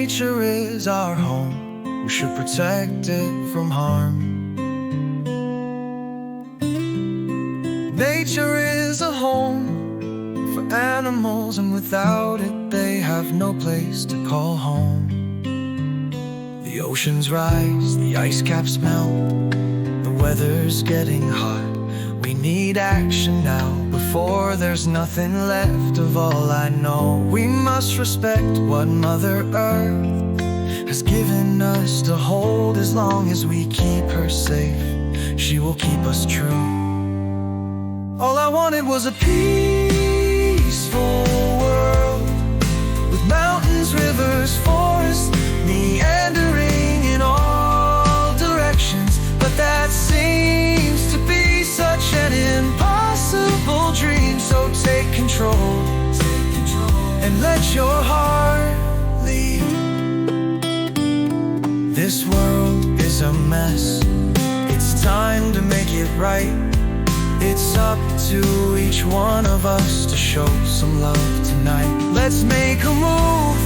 Nature is our home, we should protect it from harm. Nature is a home for animals, and without it they have no place to call home. The oceans rise, the ice caps melt, the weather's getting hot. We need action now, before there's nothing left of all I know. We must respect what Mother Earth has given us to hold. As long as we keep her safe, she will keep us true. All I wanted was a peaceful world, with mountains, rivers, forests, meandering in all directions. But that seems to be such an impossible dream. So take control, and let your heart lead. This world is a mess, it's time to make it right. It's up to each one of us to show some love tonight. Let's make a move,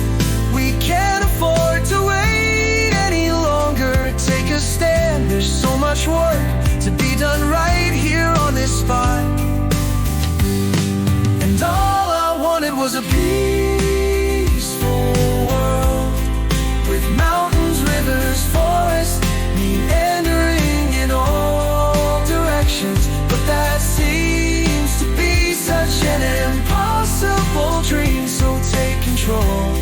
we can't afford to wait any longer. Take a stand, there's so much work to be done right here on this spot. And all I wanted was a peaceful world, with mountains, rivers, forests, meandering in all directions. But that seems to be such an impossible dream. So take control,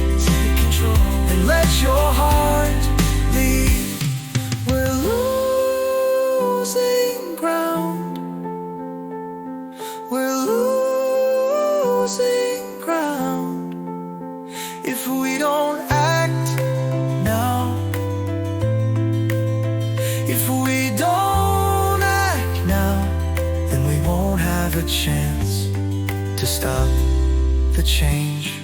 and let your heart lead. We're losing ground, we're losing ground, if we don't act now. If we don't act now, then we won't have a chance to stop the change.